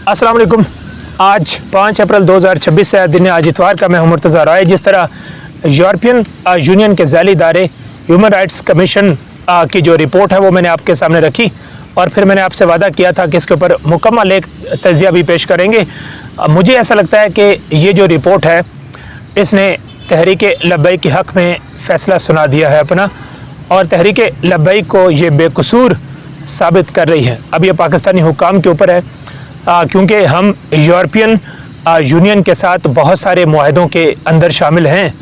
अस्सलाम वालेकुम। आज 5 अप्रैल 2026 है, दिन आज इतवार का। मैं हूं मुर्तज़ा राय। जिस तरह यूरोपियन यूनियन के ज़ैली इदारे ह्यूमन राइट्स कमीशन की जो रिपोर्ट है वो मैंने आपके सामने रखी और फिर मैंने आपसे वादा किया था कि इसके ऊपर मुकम्मल एक तज़िया भी पेश करेंगे। मुझे ऐसा लगता है कि ये जो रिपोर्ट है इसने तहरीक लब्बैक के हक़ में फ़ैसला सुना दिया है अपना, और तहरीक लब्बैक को ये बेकसूर साबित कर रही है। अब ये पाकिस्तानी हुक्काम के ऊपर है, क्योंकि हम यूरोपियन यूनियन के साथ बहुत सारे मुआहदों के अंदर शामिल हैं,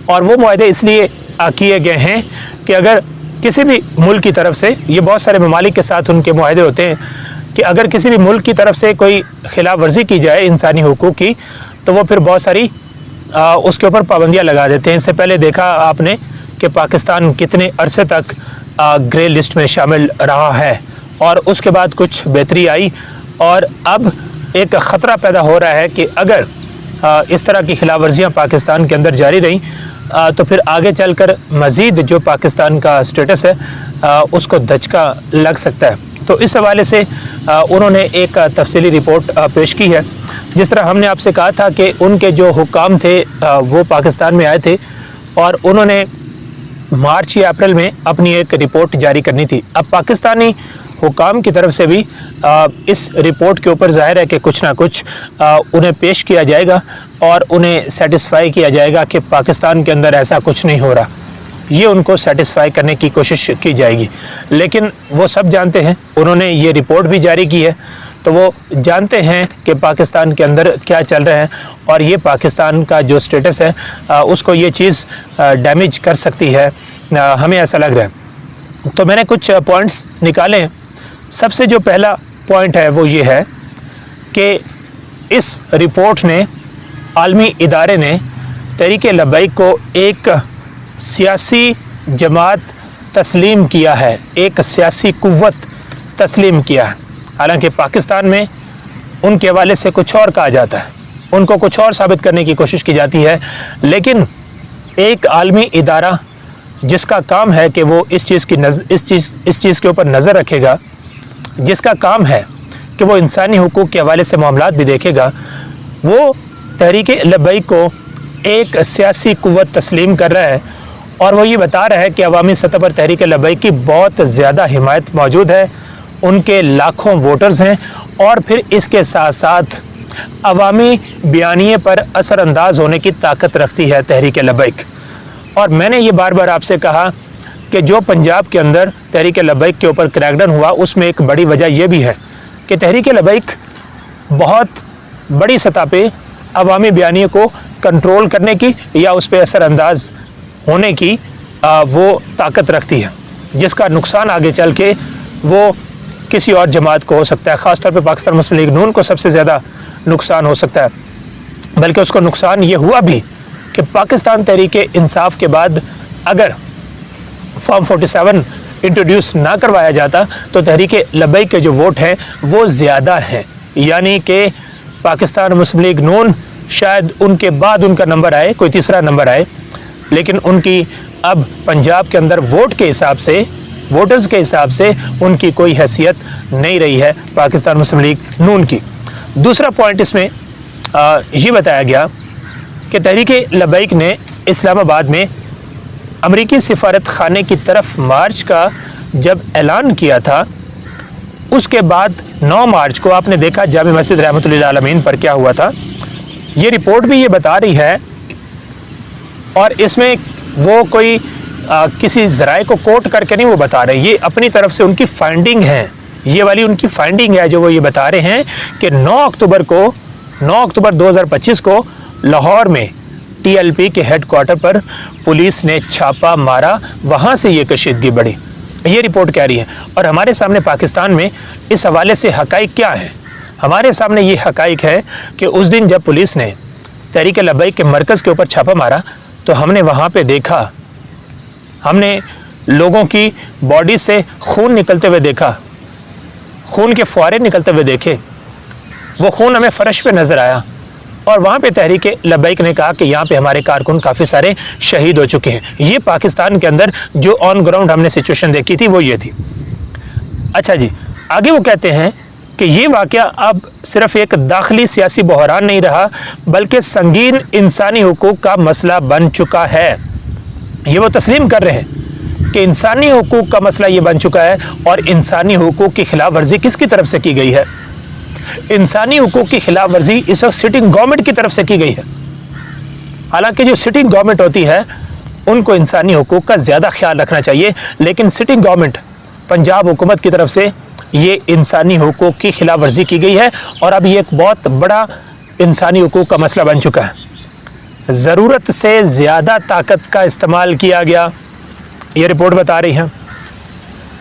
और वो मुआहदे इसलिए किए गए हैं कि अगर किसी भी मुल्क की तरफ से, ये बहुत सारे ममालिक के साथ उनके मुआहदे होते हैं कि अगर किसी भी मुल्क की तरफ से कोई खिलाफ वर्जी की जाए इंसानी हुकूक की, तो वो फिर बहुत सारी उसके ऊपर पाबंदियाँ लगा देते हैं। इससे पहले देखा आपने कि पाकिस्तान कितने अरसे तक ग्रे लिस्ट में शामिल रहा है, और उसके बाद कुछ बेहतरी आई, और अब एक ख़तरा पैदा हो रहा है कि अगर इस तरह की खिलाफ वर्जियाँ पाकिस्तान के अंदर जारी रहीं तो फिर आगे चलकर मज़ीद जो पाकिस्तान का स्टेटस है उसको धचका लग सकता है। तो इस हवाले से उन्होंने एक तफसीली रिपोर्ट पेश की है। जिस तरह हमने आपसे कहा था कि उनके जो हुक्काम थे वो पाकिस्तान में आए थे और उन्होंने मार्च या अप्रैल में अपनी एक रिपोर्ट जारी करनी थी। अब पाकिस्तानी हुक्काम की तरफ से भी इस रिपोर्ट के ऊपर ज़ाहिर है कि कुछ ना कुछ उन्हें पेश किया जाएगा और उन्हें सेटिस्फाई किया जाएगा कि पाकिस्तान के अंदर ऐसा कुछ नहीं हो रहा। ये उनको सेटिस्फाई करने की कोशिश की जाएगी, लेकिन वो सब जानते हैं, उन्होंने ये रिपोर्ट भी जारी की है, तो वो जानते हैं कि पाकिस्तान के अंदर क्या चल रहा है, और ये पाकिस्तान का जो स्टेटस है उसको ये चीज़ डैमेज कर सकती है, हमें ऐसा लग रहा है। तो मैंने कुछ पॉइंट्स निकाले हैं। सबसे जो पहला पॉइंट है वो ये है कि इस रिपोर्ट ने, आलमी इदारे ने तहरीक लब्बैक को एक सियासी जमात तस्लीम किया है, एक सियासी कुव्वत तस्लीम किया है। हालांकि पाकिस्तान में उनके हवाले से कुछ और कहा जाता है, उनको कुछ और साबित करने की कोशिश की जाती है, लेकिन एक आलमी इदारा जिसका काम है कि वो इस चीज़ के ऊपर नज़र रखेगा, जिसका काम है कि वो इंसानी हुकूक के हवाले से मामलात भी देखेगा, वो तहरीक लब्बैक को एक सियासी कुव्वत तस्लीम कर रहा है, और वो ये बता रहा है कि अवामी सतह पर तहरीक लब्बैक की बहुत ज़्यादा हिमायत मौजूद है, उनके लाखों वोटर्स हैं, और फिर इसके साथ साथ अवामी बयानिए पर असरअंदाज होने की ताकत रखती है तहरीक लब्बैक। और मैंने ये बार बार आपसे कहा कि जो पंजाब के अंदर तहरीक लब्बैक के ऊपर क्रैकडाउन हुआ, उसमें एक बड़ी वजह यह भी है कि तहरीक लब्बैक बहुत बड़ी सतह पे अवामी बयानिए को कंट्रोल करने की या उस पर असरअंदाज होने की वो ताकत रखती है, जिसका नुकसान आगे चल के वो किसी और जमात को हो सकता है। ख़ास तौर पे पाकिस्तान मुस्लिम लीग नून को सबसे ज़्यादा नुकसान हो सकता है, बल्कि उसको नुकसान ये हुआ भी कि पाकिस्तान तहरीक इंसाफ के बाद अगर फॉर्म 47 इंट्रोड्यूस ना करवाया जाता तो तहरीक लब्बैक के जो वोट हैं वो ज़्यादा हैं, यानी कि पाकिस्तान मुस्लिम लीग नून शायद उनके बाद उनका नंबर आए, कोई तीसरा नंबर आए, लेकिन उनकी अब पंजाब के अंदर वोट के हिसाब से, वोटर्स के हिसाब से उनकी कोई हैसियत नहीं रही है पाकिस्तान मुस्लिम लीग नून की। दूसरा पॉइंट इसमें ये बताया गया कि तहरीक लब्बैक ने इस्लामाबाद में अमरीकी सिफारत खाने की तरफ मार्च का जब ऐलान किया था, उसके बाद 9 मार्च को आपने देखा जामे मस्जिद रहमतुल्लिल आलमीन पर क्या हुआ था। ये रिपोर्ट भी ये बता रही है, और इसमें वो कोई किसी ज़राए को कोट करके नहीं वो बता रहे, ये अपनी तरफ से उनकी फाइंडिंग है, ये वाली उनकी फाइंडिंग है जो वो ये बता रहे हैं कि 9 अक्टूबर 2025 को लाहौर में TLP के हेडक्वार्टर पर पुलिस ने छापा मारा, वहाँ से ये कशीदगी बढ़ी, ये रिपोर्ट कह रही है। और हमारे सामने पाकिस्तान में इस हवाले से हक़ाइक़ क्या है? हमारे सामने ये हक़ाइक़ है कि उस दिन जब पुलिस ने तहरीक लब्बैक के मरकज़ के ऊपर छापा मारा तो हमने वहाँ पे देखा, हमने लोगों की बॉडी से खून निकलते हुए देखा, खून के फुआरे निकलते हुए देखे, वो खून हमें फ़र्श पे नज़र आया, और वहाँ पे तहरीक लब्बैक ने कहा कि यहाँ पे हमारे कारकुन काफ़ी सारे शहीद हो चुके हैं। ये पाकिस्तान के अंदर जो ऑन ग्राउंड हमने सिचुएशन देखी थी वो ये थी। अच्छा जी, आगे वो कहते हैं کہ یہ واقعہ اب صرف ایک داخلی سیاسی بحران نہیں رہا بلکہ سنگین انسانی حقوق کا مسئلہ بن چکا ہے۔ یہ وہ تسلیم کر رہے ہیں کہ انسانی حقوق کا مسئلہ یہ بن چکا ہے، اور انسانی حقوق کی خلاف ورزی کس کی طرف سے کی گئی ہے؟ انسانی حقوق کی خلاف ورزی اس وقت سٹنگ گورنمنٹ کی طرف سے کی گئی ہے۔ حالانکہ جو سٹنگ گورنمنٹ ہوتی ہے ان کو انسانی حقوق کا زیادہ خیال رکھنا چاہیے، لیکن سٹنگ گورنمنٹ پنجاب حکومت کی طرف سے یہ انسانی حقوق کی خلاف ورزی کی گئی ہے، اور اب یہ ایک بہت بڑا انسانی حقوق کا مسئلہ بن چکا ہے۔ ضرورت سے زیادہ طاقت کا استعمال کیا گیا، یہ رپورٹ بتا رہی ہے۔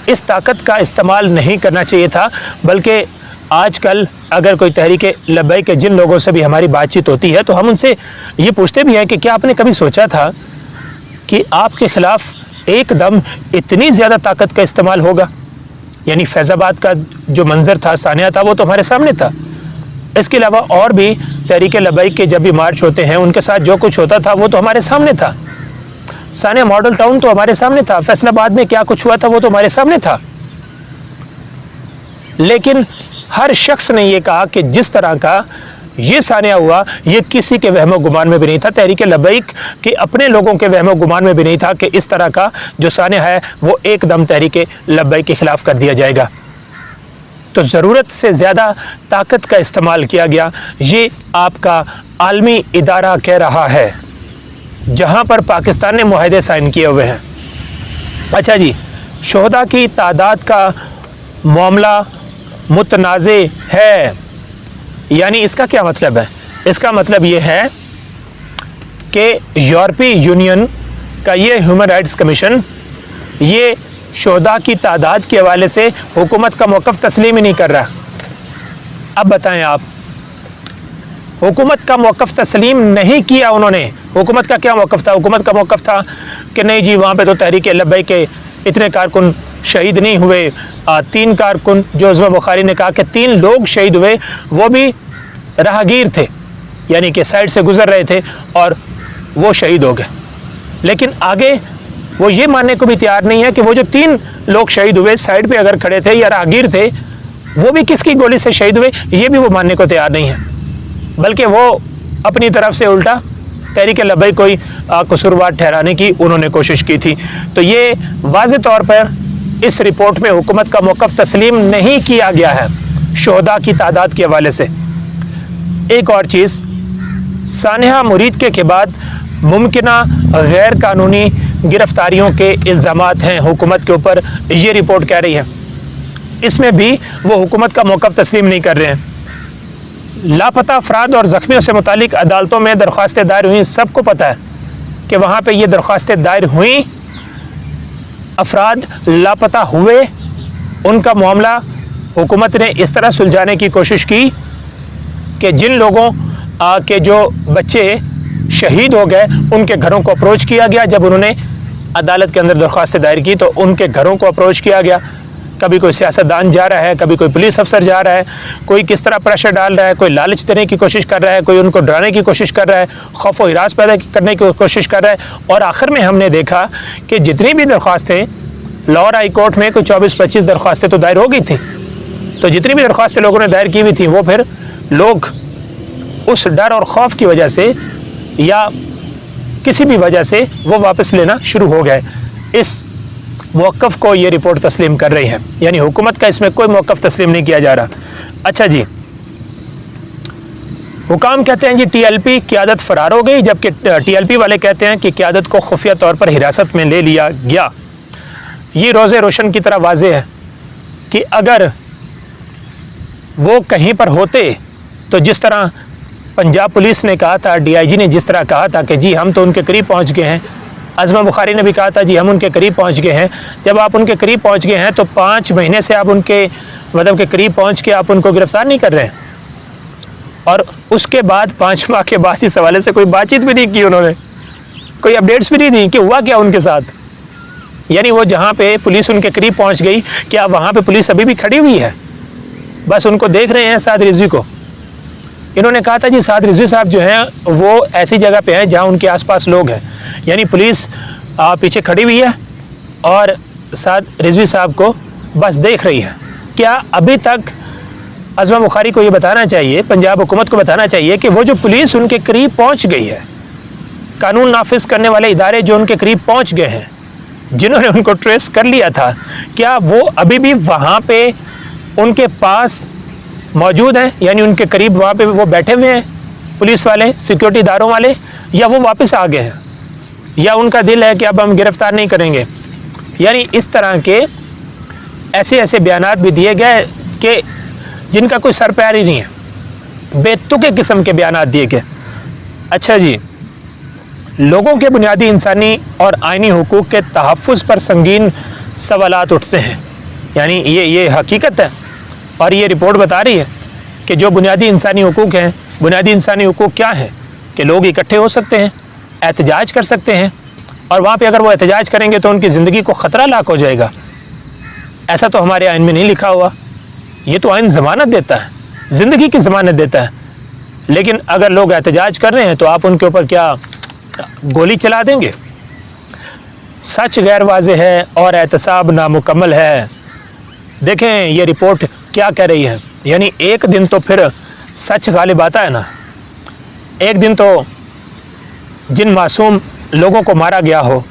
اس طاقت کا استعمال نہیں کرنا چاہیے تھا، بلکہ آج کل اگر کوئی تحریک لبیک کے جن لوگوں سے بھی ہماری بات چیت ہوتی ہے تو ہم ان سے یہ پوچھتے بھی ہیں کہ کیا آپ نے کبھی سوچا تھا کہ آپ کے خلاف ایک دم اتنی زیادہ طاقت کا استعمال ہوگا؟ یعنی فیض آباد کا جو منظر تھا، سانحہ تھا، وہ تو ہمارے سامنے تھا۔ اس کے علاوہ اور بھی تحریک لبیک کے جب بھی مارچ ہوتے ہیں ان کے ساتھ جو کچھ ہوتا تھا وہ تو ہمارے سامنے تھا۔ سانحہ ماڈل ٹاؤن تو ہمارے سامنے تھا، فیصل آباد میں کیا کچھ ہوا تھا وہ تو ہمارے سامنے تھا۔ لیکن ہر شخص نے یہ کہا کہ جس طرح کا یہ سانحہ ہوا یہ کسی کے وہم و گمان میں بھی نہیں تھا، تحریک لبیک کے اپنے لوگوں کے وہم و گمان میں بھی نہیں تھا کہ اس طرح کا جو سانحہ ہے وہ ایک دم تحریک لبیک کے خلاف کر دیا جائے گا۔ تو ضرورت سے زیادہ طاقت کا استعمال کیا گیا، یہ آپ کا عالمی ادارہ کہہ رہا ہے جہاں پر پاکستان نے معاہدے سائن کیے ہوئے ہیں۔ اچھا جی، شہداء کی تعداد کا معاملہ متنازع ہے، یعنی اس کا کیا مطلب ہے؟ اس کا مطلب یہ ہے کہ یورپی یونین کا یہ ہیومن رائٹس کمیشن یہ شہداء کی تعداد کے حوالے سے حکومت کا موقف تسلیم ہی نہیں کر رہا۔ اب بتائیں آپ، حکومت کا موقف تسلیم نہیں کیا انہوں نے۔ حکومت کا کیا موقف تھا؟ حکومت کا موقف تھا کہ نہیں جی وہاں پہ تو تحریک لبیک کے اتنے کارکن شہید نہیں ہوئے، 3 کارکن جو عظمی بخاری نے کہا کہ 3 لوگ شہید ہوئے وہ بھی راہگیر تھے، یعنی کہ سائڈ سے گزر رہے تھے اور وہ شہید ہو گئے۔ لیکن آگے وہ یہ ماننے کو بھی تیار نہیں ہے کہ وہ جو 3 لوگ شہید ہوئے سائڈ پہ اگر کھڑے تھے یا راہگیر تھے وہ بھی کس کی گولی سے شہید ہوئے، یہ بھی وہ ماننے کو تیار نہیں ہے، بلکہ وہ اپنی طرف سے الٹا تحریک لبیک کوئی قصوروار ٹھہرانے کی انہوں نے کوشش کی تھی۔ تو یہ واضح طور پر اس رپورٹ میں حکومت کا موقف تسلیم نہیں کیا گیا ہے شہداء کی تعداد کے حوالے سے۔ ایک اور چیز، سانحہ مریدکے کے بعد ممکنہ غیر قانونی گرفتاریوں کے الزامات ہیں حکومت کے اوپر، یہ رپورٹ کہہ رہی ہے۔ اس میں بھی وہ حکومت کا موقف تسلیم نہیں کر رہے ہیں۔ لاپتہ افراد اور زخمیوں سے متعلق عدالتوں میں درخواستیں دائر ہوئیں، سب کو پتہ ہے کہ وہاں پہ یہ درخواستیں دائر ہوئیں، افراد لاپتہ ہوئے، ان کا معاملہ حکومت نے اس طرح سلجھانے کی کوشش کی کہ جن لوگوں کے جو بچے شہید ہو گئے ان کے گھروں کو اپروچ کیا گیا۔ جب انہوں نے عدالت کے اندر درخواستیں دائر کی تو ان کے گھروں کو اپروچ کیا گیا۔ کبھی کوئی سیاستدان جا رہا ہے، کبھی کوئی پولیس افسر جا رہا ہے، کوئی کس طرح پریشر ڈال رہا ہے، کوئی لالچ دینے کی کوشش کر رہا ہے، کوئی ان کو ڈرانے کی کوشش کر رہا ہے، خوف و ہراس پیدا کرنے کی کوشش کر رہا ہے۔ اور آخر میں ہم نے دیکھا کہ جتنی بھی درخواستیں لاہور ہائی کورٹ میں کوئی 24-25 درخواستیں تو دائر ہو گئی تھیں، تو جتنی بھی درخواستیں لوگوں نے دائر کی ہوئی تھیں وہ پھر لوگ اس ڈر اور خوف کی وجہ سے یا کسی بھی وجہ سے وہ واپس لینا شروع ہو گئے۔ اس موقف کو یہ رپورٹ تسلیم کر رہی ہے، یعنی حکومت کا اس میں کوئی موقف تسلیم نہیں کیا جا رہا۔ اچھا جی، حکام کہتے ہیں جی ٹی ایل پی قیادت فرار ہو گئی، جبکہ ٹی ایل پی والے کہتے ہیں کہ قیادت کو خفیہ طور پر حراست میں لے لیا گیا۔ یہ روز روشن کی طرح واضح ہے کہ اگر وہ کہیں پر ہوتے تو جس طرح پنجاب پولیس نے کہا تھا، ڈی آئی جی نے جس طرح کہا تھا کہ جی ہم تو ان کے قریب پہنچ گئے ہیں، عظمی بخاری نے بھی کہا تھا جی ہم ان کے قریب پہنچ گئے ہیں، جب آپ ان کے قریب پہنچ گئے ہیں تو 5 مہینے سے آپ ان کے مطلب کے قریب پہنچ کے آپ ان کو گرفتار نہیں کر رہے ہیں، اور اس کے بعد 5 ماہ کے بعد اس حوالے سے کوئی بات چیت بھی نہیں کی، انہوں نے کوئی اپڈیٹس بھی نہیں دی کہ ہوا کیا ان کے ساتھ۔ یعنی وہ جہاں پہ پولیس ان کے قریب پہنچ گئی، کیا وہاں پہ پولیس ابھی بھی کھڑی ہوئی ہے؟ بس ان کو دیکھ رہے ہیں سعد رضوی کو۔ انہوں نے کہا تھا جی سعد رضوی صاحب جو ہیں وہ ایسی جگہ پہ ہیں جہاں ان کے آس پاس لوگ ہیں، یعنی پولیس پیچھے کھڑی ہوئی ہے اور سعد رضوی صاحب کو بس دیکھ رہی ہے۔ کیا ابھی تک अज़मा बुखारी को ये बताना चाहिए, पंजाब हुकूमत को बताना चाहिए कि वो जो पुलिस उनके करीब पहुंच गई है, कानून नाफिज करने वाले इदारे जो उनके करीब पहुंच गए हैं, जिन्होंने उनको ट्रेस कर लिया था, क्या वो अभी भी वहाँ पे उनके पास मौजूद हैं? यानी उनके करीब वहाँ पे वो बैठे हुए हैं पुलिस वाले, सिक्योरिटी इदारों वाले, या वो वापस आ गए हैं, या उनका दिल है कि अब हम गिरफ्तार नहीं करेंगे? यानी इस तरह के ऐसे ऐसे बयानात भी दिए गए कि जिनका कोई सर पैर ही नहीं है, बेतुके किस्म के बयानात दिए गए। अच्छा जी, लोगों के बुनियादी इंसानी और आइनी हुकूक के तहफ़्फ़ुज़ पर संगीन सवालात उठते हैं। यानी ये हकीकत है, और ये रिपोर्ट बता रही है कि जो बुनियादी इंसानी हुकूक हैं, बुनियादी इंसानी हुकूक क्या है कि लोग इकट्ठे हो सकते हैं, एहतजाज कर सकते हैं, और वहाँ पे अगर वो एहतजाज करेंगे तो उनकी ज़िंदगी को ख़तरा लाक हो जाएगा। ऐसा तो हमारे आइन में नहीं लिखा हुआ। ये तो आइन ज़मानत देता है, ज़िंदगी की ज़मानत देता है। लेकिन अगर लोग एहतजाज कर रहे हैं तो आप उनके ऊपर क्या गोली चला देंगे? सच गैर वाज़ेह है और एहतसाब नामुकम्मल है। देखें ये रिपोर्ट क्या कह रही है। यानी एक दिन तो फिर सच गालिब आता है ना, एक दिन तो जिन मासूम लोगों को मारा गया हो,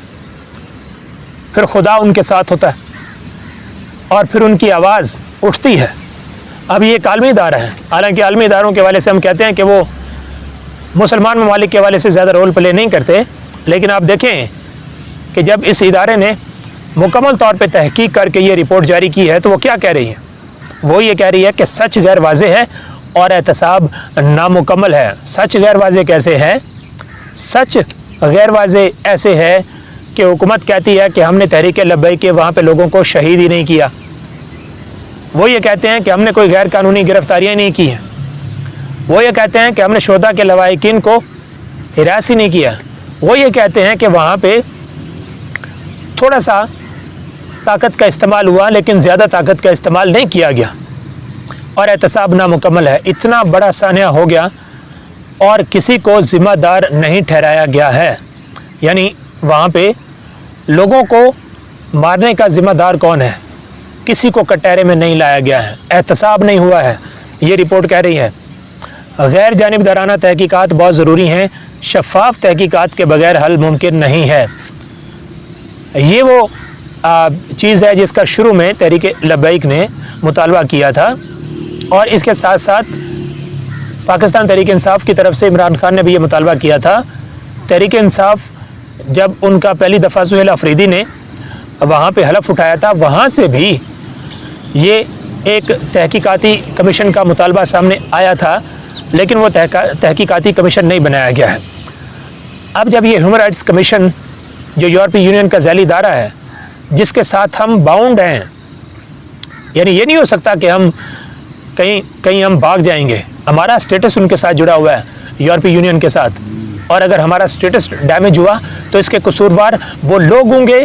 फिर खुदा उनके साथ होता है और फिर उनकी आवाज़ उठती है। अब ये एक आलमी इदारा है, हालांकि आलमी इदारों के हवाले से हम कहते हैं कि वो मुसलमान ममालिक के हवाले से ज़्यादा रोल प्ले नहीं करते, लेकिन आप देखें कि जब इस इदारे ने मुकम्मल तौर पे तहकीक करके ये रिपोर्ट जारी की है तो वो क्या कह रही है? वो ये कह रही है कि सच गैर वाज़ेह है और एहतसाब नामुकम्मल है। सच गैर वाज़ेह कैसे है? सच गैर वाज़ेह ऐसे है कि हुकूमत कहती है कि हमने तहरीक लब्बैक के वहाँ पे लोगों को शहीद ही नहीं किया। वो ये कहते हैं कि हमने कोई गैर कानूनी गिरफ्तारियाँ नहीं की हैं। वो ये कहते हैं कि हमने शोधा के लवाहिकीन को हिरास ही नहीं किया। वो ये कहते हैं कि वहाँ पे थोड़ा सा ताकत का इस्तेमाल हुआ लेकिन ज़्यादा ताकत का इस्तेमाल नहीं किया गया और एहतसाब नामुकम्मल है। इतना बड़ा सानिया हो गया और किसी को ज़िम्मेदार नहीं ठहराया गया है। यानी वहाँ पे लोगों को मारने का ज़िम्मेदार कौन है? किसी को कटहरे में नहीं लाया गया है, एहतसाब नहीं हुआ है। ये रिपोर्ट कह रही है गैर जानिबदाराना तहकीकात बहुत ज़रूरी हैं, शफाफ तहकीकात के बगैर हल मुमकिन नहीं है। ये वो चीज़ है जिसका शुरू में तहरीक लब्बैक ने मुतालबा किया था और इसके साथ साथ पाकिस्तान तहरीक इंसाफ की तरफ से इमरान खान ने भी ये मुतालबा किया था। तहरीक इंसाफ जब उनका पहली दफ़ा सुहेल अफरीदी ने वहाँ पे हलफ उठाया था, वहाँ से भी ये एक तहकीकाती कमीशन का मुतालबा सामने आया था, लेकिन वो तहकीकाती कमीशन नहीं बनाया गया है। अब जब ये ह्यूमन राइट्स कमीशन जो यूरोपीय यूनियन का ज़ैली इदारा है जिसके साथ हम बाउंड हैं, यानी ये नहीं हो सकता कि हम कहीं हम भाग जाएंगे। हमारा स्टेटस उनके साथ जुड़ा हुआ है यूरोपीय यूनियन के साथ, और अगर हमारा स्टेटस डैमेज हुआ तो इसके कसूरवार वो लोग होंगे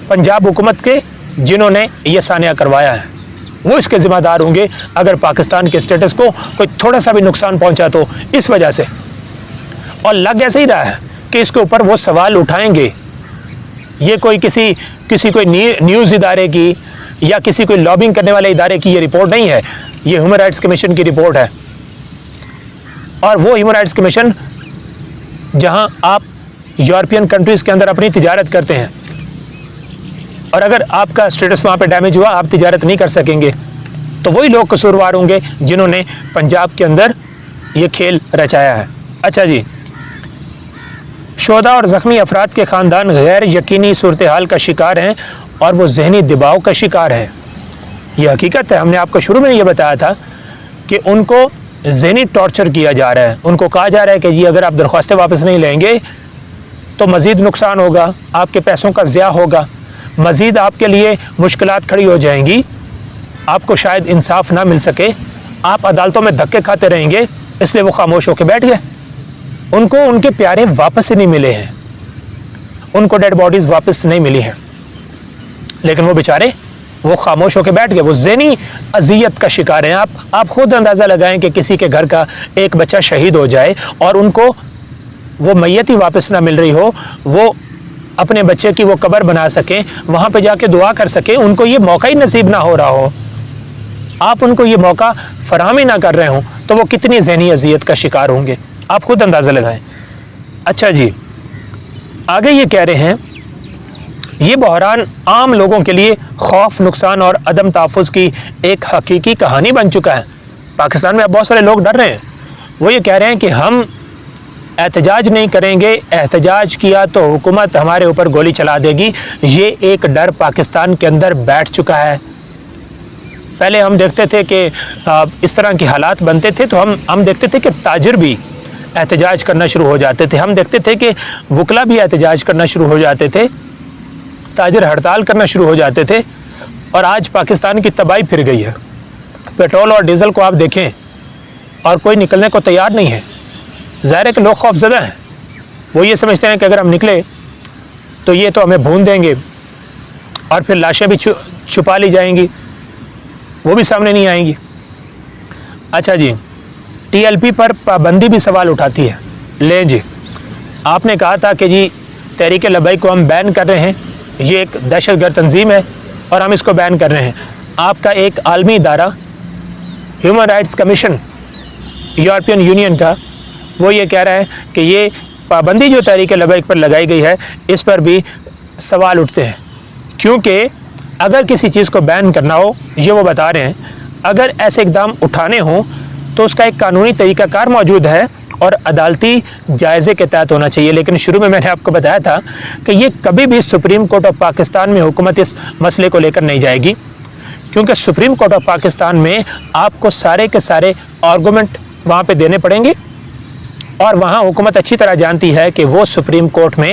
पंजाब हुकूमत के जिन्होंने ये सानिया करवाया है। वो इसके ज़िम्मेदार होंगे अगर पाकिस्तान के स्टेटस को कोई थोड़ा सा भी नुकसान पहुंचा तो इस वजह से। और लग ऐसे ही रहा है कि इसके ऊपर वो सवाल उठाएंगे। ये कोई किसी कोई न्यूज़ इदारे की या किसी कोई लॉबिंग करने वाले इदारे की ये रिपोर्ट नहीं है, ये ह्यूमन राइट्स कमीशन की रिपोर्ट है। और वो ह्यूमन राइट्स कमीशन जहां आप यूरोपियन कंट्रीज़ के अंदर अपनी तिजारत करते हैं और अगर आपका स्टेटस वहाँ पे डैमेज हुआ, आप तिजारत नहीं कर सकेंगे, तो वही लोग कसूरवार होंगे जिन्होंने पंजाब के अंदर ये खेल रचाया है। अच्छा जी, शोधा और ज़ख्मी अफराद के ख़ानदान गैर यकीनी सूरत हाल का शिकार हैं और वो जहनी दबाव का शिकार है। ये हकीकत है। हमने आपको शुरू में ये बताया था कि उनको जहनी टॉर्चर किया जा रहा है। उनको कहा जा रहा है कि जी अगर आप दरख्वास्तें वापस नहीं लेंगे तो मज़ीद नुकसान होगा, आपके पैसों का ज़िया होगा, मज़ीद आपके लिए मुश्किलात खड़ी हो जाएंगी, आपको शायद इंसाफ ना मिल सके, आप अदालतों में धक्के खाते रहेंगे। इसलिए वो खामोश होकर बैठ गए। उनको उनके प्यारे वापस ही नहीं मिले हैं, उनको डेड बॉडीज़ वापस नहीं मिली हैं, लेकिन वो बेचारे वो खामोश होकर बैठ गए। वो ज़हनी अजियत का शिकार हैं। आप खुद अंदाज़ा लगाएं कि किसी के घर का एक बच्चा शहीद हो जाए और उनको वो मैयत ही वापस ना मिल रही हो, वो अपने बच्चे की वो कब्र बना सकें, वहाँ पे जाके दुआ कर सकें, उनको ये मौका ही नसीब ना हो रहा हो। آپ ان کو یہ موقع فراہم ہی نہ کر رہے ہوں تو وہ کتنی ذہنی اذیت کا شکار ہوں گے، آپ خود اندازہ لگائیں۔ اچھا جی، آگے یہ کہہ رہے ہیں یہ بحران عام لوگوں کے لیے خوف، نقصان اور عدم تحفظ کی ایک حقیقی کہانی بن چکا ہے۔ پاکستان میں اب بہت سارے لوگ ڈر رہے ہیں، وہ یہ کہہ رہے ہیں کہ ہم احتجاج نہیں کریں گے، احتجاج کیا تو حکومت ہمارے اوپر گولی چلا دے گی۔ یہ ایک ڈر پاکستان کے اندر بیٹھ چکا ہے۔ پہلے ہم دیکھتے تھے کہ اس طرح کے حالات بنتے تھے تو ہم دیکھتے تھے کہ تاجر بھی احتجاج کرنا شروع ہو جاتے تھے، ہم دیکھتے تھے کہ وکلا بھی احتجاج کرنا شروع ہو جاتے تھے، تاجر ہڑتال کرنا شروع ہو جاتے تھے، اور آج پاکستان کی تباہی پھر گئی ہے۔ پیٹرول اور ڈیزل کو آپ دیکھیں اور کوئی نکلنے کو تیار نہیں ہے۔ ظاہر ہے کہ لوگ خوف زدہ ہیں، وہ یہ سمجھتے ہیں کہ اگر ہم نکلے تو یہ تو ہمیں بھون دیں گے اور پھر لاشیں بھی چھپا لی جائیں گی، وہ بھی سامنے نہیں آئیں گی۔ اچھا جی، ٹی ایل پی پر پابندی بھی سوال اٹھاتی ہے۔ لیں جی، آپ نے کہا تھا کہ جی تحریک لبیک کو ہم بین کر رہے ہیں، یہ ایک دہشت گرد تنظیم ہے اور ہم اس کو بین کر رہے ہیں۔ آپ کا ایک عالمی ادارہ human rights commission European union کا، وہ یہ کہہ رہا ہے کہ یہ پابندی جو تحریک لبیک پر لگائی گئی ہے اس پر بھی سوال اٹھتے ہیں، کیونکہ اگر کسی چیز کو بین کرنا ہو، یہ وہ بتا رہے ہیں، اگر ایسے اقدام اٹھانے ہوں تو اس کا ایک قانونی طریقہ کار موجود ہے اور عدالتی جائزے کے تحت ہونا چاہیے۔ لیکن شروع میں نے آپ کو بتایا تھا کہ یہ کبھی بھی سپریم کورٹ آف پاکستان میں حکومت اس مسئلے کو لے کر نہیں جائے گی، کیونکہ سپریم کورٹ آف پاکستان میں آپ کو سارے کے سارے آرگومنٹ وہاں پہ دینے پڑیں گے، اور وہاں حکومت اچھی طرح جانتی ہے کہ وہ سپریم کورٹ میں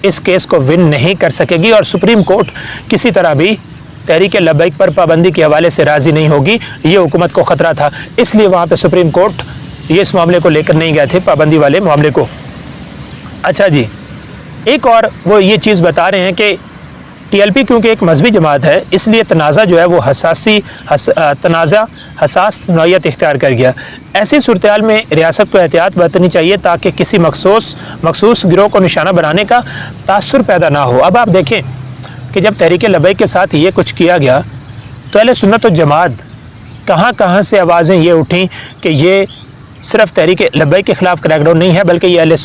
اس کیس کو ون نہیں کر سکے گی، اور سپریم کورٹ کسی طرح بھی تحریک لبیک پر پابندی کے حوالے سے راضی نہیں ہوگی۔ یہ حکومت کو خطرہ تھا، اس لیے وہاں پہ سپریم کورٹ یہ اس معاملے کو لے کر نہیں گئے تھے، پابندی والے معاملے کو۔ اچھا جی، ایک اور وہ یہ چیز بتا رہے ہیں کہ ٹی ایل پی کیونکہ ایک مذہبی جماعت ہے، اس لیے تنازع جو ہے وہ حساس نوعیت اختیار کر گیا۔ ایسی صورتحال میں ریاست کو احتیاط برتنی چاہیے تاکہ کسی مخصوص گروہ کو نشانہ بنانے کا تاثر پیدا نہ ہو۔ اب آپ دیکھیں کہ جب تحریک لبیک کے ساتھ یہ کچھ کیا گیا تو اہل سنت و جماعت کہاں سے آوازیں یہ اٹھیں کہ یہ صرف تحریک لبیک کے خلاف کریک ڈاؤن نہیں ہے، بلکہ یہ اہل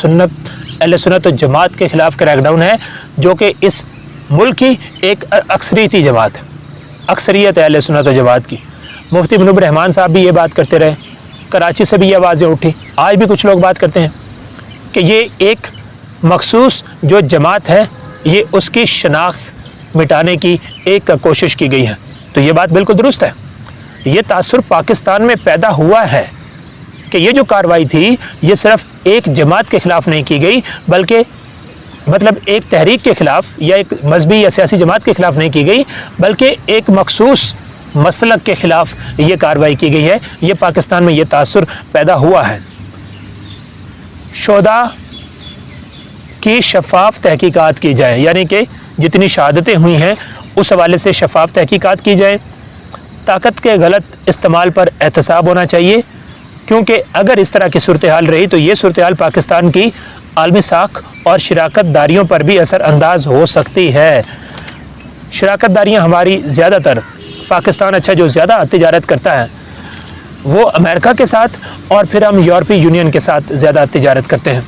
سنت و جماعت کے خلاف کریک ڈاؤن ہے، جو کہ اس ملک کی ایک اکثریتی جماعت ہے، اکثریت اہل سنت و جماعت کی۔ مفتی منیب الرحمان صاحب بھی یہ بات کرتے رہے، کراچی سے بھی یہ آوازیں اٹھی، آج بھی کچھ لوگ بات کرتے ہیں کہ یہ ایک مخصوص جو جماعت ہے، یہ اس کی شناخت مٹانے کی ایک کوشش کی گئی ہے۔ تو یہ بات بالکل درست ہے۔ یہ تاثر پاکستان میں پیدا ہوا ہے کہ یہ جو کارروائی تھی یہ صرف ایک جماعت کے خلاف نہیں کی گئی، بلکہ مطلب ایک تحریک کے خلاف یا ایک مذہبی یا سیاسی جماعت کے خلاف نہیں کی گئی، بلکہ ایک مخصوص مسلک کے خلاف یہ کارروائی کی گئی ہے۔ یہ پاکستان میں یہ تاثر پیدا ہوا ہے۔ شہداء کی شفاف تحقیقات کی جائیں، یعنی کہ جتنی شہادتیں ہوئی ہیں اس حوالے سے شفاف تحقیقات کی جائیں۔ طاقت کے غلط استعمال پر احتساب ہونا چاہیے، کیونکہ اگر اس طرح کی صورتحال رہی تو یہ صورتحال پاکستان کی عالمی ساکھ اور شراکت داریوں پر بھی اثر انداز ہو سکتی ہے۔ شراکت داریاں ہماری زیادہ تر پاکستان جو زیادہ تجارت کرتا ہے وہ امریکہ کے ساتھ، اور پھر ہم یورپی یونین کے ساتھ زیادہ تجارت کرتے ہیں۔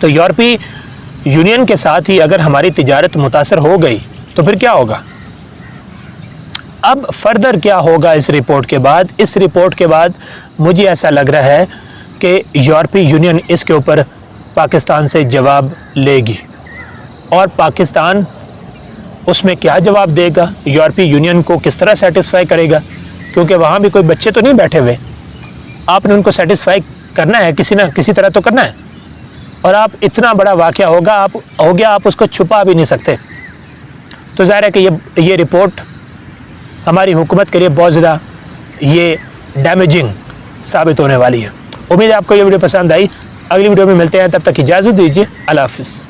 تو یورپی یونین کے ساتھ ہی اگر ہماری تجارت متاثر ہو گئی تو پھر کیا ہوگا؟ اب فردر کیا ہوگا اس رپورٹ کے بعد؟ اس رپورٹ کے بعد مجھے ایسا لگ رہا ہے کہ یورپی یونین اس کے اوپر پاکستان سے جواب لے گی، اور پاکستان اس میں کیا جواب دے گا، یورپی یونین کو کس طرح سیٹسفائی کرے گا، کیونکہ وہاں بھی کوئی بچے تو نہیں بیٹھے ہوئے، آپ نے ان کو سیٹسفائی کرنا ہے، کسی نہ کسی طرح تو کرنا ہے، اور آپ اتنا بڑا واقعہ ہو گیا آپ اس کو چھپا بھی نہیں سکتے۔ تو ظاہر ہے کہ یہ رپورٹ ہماری حکومت کے لیے بہت زیادہ یہ ڈیمیجنگ ثابت ہونے والی ہے۔ امید ہے آپ کو یہ ویڈیو پسند آئی، اگلی ویڈیو میں ملتے ہیں، تب تک اجازت دیجیے، اللہ حافظ۔